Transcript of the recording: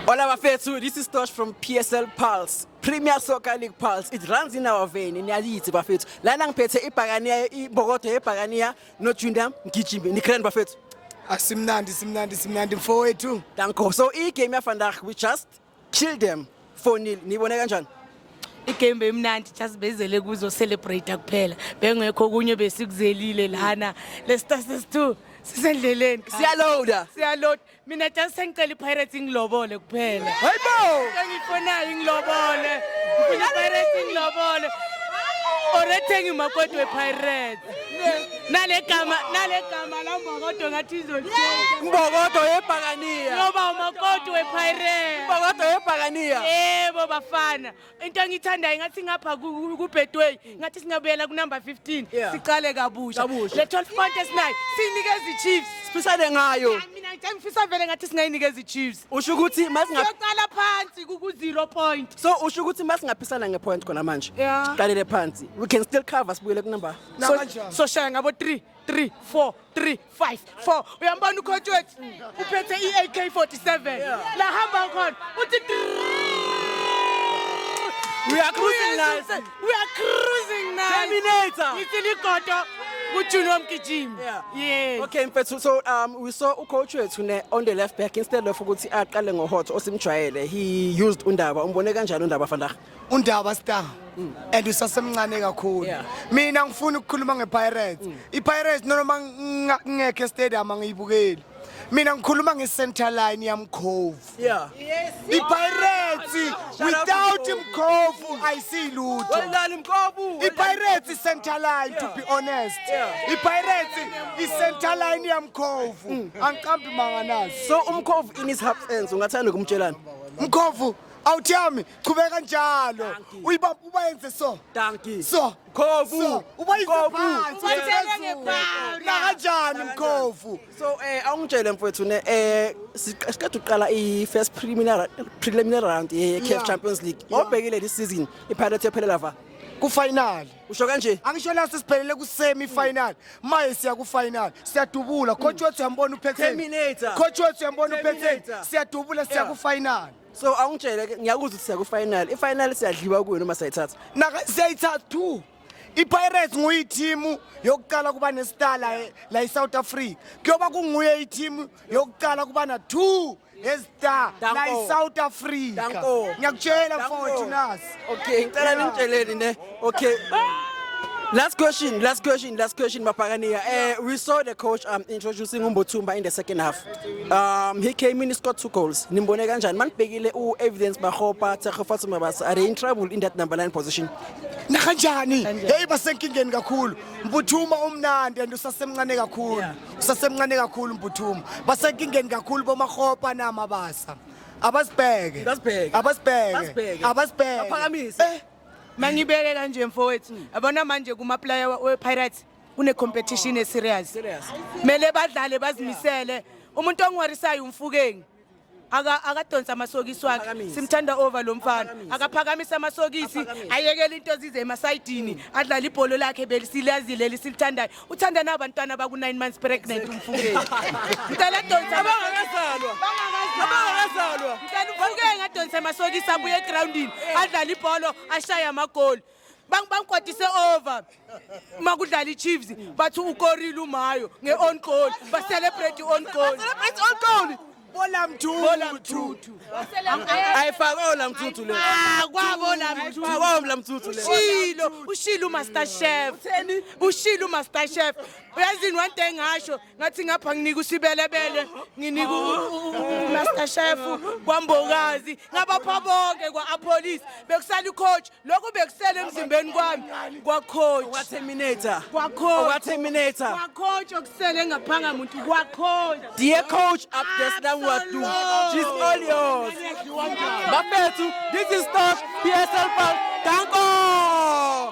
Hola bafethu, this is Tosh from PSL Pulse, Premier Soccer League Pulse. It runs in our vein, in Yalithi bafethu. Lana ngiphethe iBhakaniya, iBokodo yeBhakaniya, noJunda Mgijimbi. Nikrani bafethu? Simnandi mfowethu. Danko. So game yavandag, we just killed them 4-0. Nibone kanjani? Igame bemnandi just bezele kuzo celebrate kuphela. Bengekho kunye besikuzelile lana. Let's start this too. Sisendleleni. Siyaload. Mina just sengicela iPirates ingilobole kuphela. Hayibo! Ngiyifonayo ingilobole. Ngifuna iPirates ingilobole. Orethengi umakoti wePirates. Nale gama la Mbokodo ngathi izolithenga. Mbokodo yeBhakaniya. Ngoba umakoti wePirates. Mbokodo yeBhakaniya. Yebo bafana. Into engithandayo ngathi ngapha kuBetway, ngathi singabuyela ku number 15. Siqale kabusha. Le 12 points esinayo sinikeza iChiefs. Siphisane ngayo. Mina ngifisa vele ngathi singayinikeza iChiefs. Usho ukuthi masingaqala phansi ku 0 point. So usho ukuthi masingaphisana ngepoint khona manje. Qalele phansi. We can still cover sibuyele ku number. So shaya ngabo 3 3 4 3 5 4. Uyambona ucoach wethu uphethe iAK47. La hamba khona uthi We are cruising now. Terminator. Itiligodo kuJunior Mgijimbi. Yes. Okay, mfethu. So we saw ucoach wethu on the left back instead of ukuthi aqale ngoHot osimjwayele. He used Undaba. Umbone kanjani Undaba vandag? Undaba star. And usasemncane kakhulu. Mina ngifuna ukukhuluma ngePirates. iPirates noma ngeke stadium angiyibukeli. Mina ngikhuluma nge-center line yamkhovu. iPirates without Mkhovu I see lutho. Walala Mkhovu. iPirates center line to be honest. iPirates center line yamkhovu. Angiqambi manganazi. So Mkhovu in his half ends ungathanda ukumtshelana. Mkhovu awuthami chubeka njalo. Ubayenze so. Danki. So Mkhovu. Ubayenze kanjani Mkhovu? So awungitshele mfowethu siqeda uqala i-first preliminary round ye-CAF Champions League. Obhekile this season iPirates yaphelela va ku final. Usho kanje? Angisho la sisiphelele ku semi final. Maye siya ku final. Siyadubula. Coach wethu uyambona uphethe. Terminator. Coach wethu uyambona uphethe. Siyadubula siya ku final. So awungitshele ngiyakuzwa ukuthi siya ku final. I-final siyadliwa kuyo noma sayithatha. Naka siyayithatha too. iPirates nguyiteam yokuqala kuba nestar la eSouth Africa. Kuyoba kunguye iteam yokuqala kuba na 2 estar la eSouth Africa. Ngiyakutshela mfowethu nasi. Okay, ngicela ningitsheleni ne. Okay. Last question, Mapagania. We saw the coach introducing Umbotumba in the second half. He came in, he scored 2 goals. Nimbone kanjani? Manibhekile evidence Mahopa, Tsekhofatu Mabasa. Are they in trouble in that number 9 position? Nakanjani? Hey basenkingeni kakhulu. Mbuthuma umnandi and usasemncane kakhulu. Usasemncane kakhulu Mbuthuma. Basenkingeni kakhulu boMahopa naMabasa. Abasibheke. Aphakamise. Mangibeke kanje mfowethu. Yabona manje kuma player wePirates kune competition eserious. Mele badlale bazimisele. Umuntu ongwarisayo umfukeni. Akadonsa amasokisi wakhe. Simthanda over lo mfana. Akaphakamisa amasokisi, ayekela into zize emasayidini, adlala ibhola lakhe belisilazile lisilithandayo. Uthanda nabantwana baku 9 months pregnant umfukeni. Ngicela donsa abangakazalwa. Ngicela umfukeni ngadonsa amasokisi abuye egroundini, adlala ibhola, ashaya amagoli. Bangikwatise over. Makudlala iChiefs bathi ukorile umayo ngeon goal. Ba celebrate on goal. Bola mthuthu. Ayifakola mthuthu le. Kwabola mthuthu le. Ushilo Master Chef. Ushilo Master Chef. Uyazini one thing ngasho ngathi ngapha nginika usibelebele, nginika uMaster Chef kwaMbokazi, ngabapha bonke kwaApolice. Bekusala icoach, lokho bekusele emzimbeni kwami kwacoach. Terminator. Kwacoach okusele ngaphanga umuntu kwacoach. Dear coach, up this down what do. She's all yours. Bafethu, this is Tosh PSL Pulse. Danko.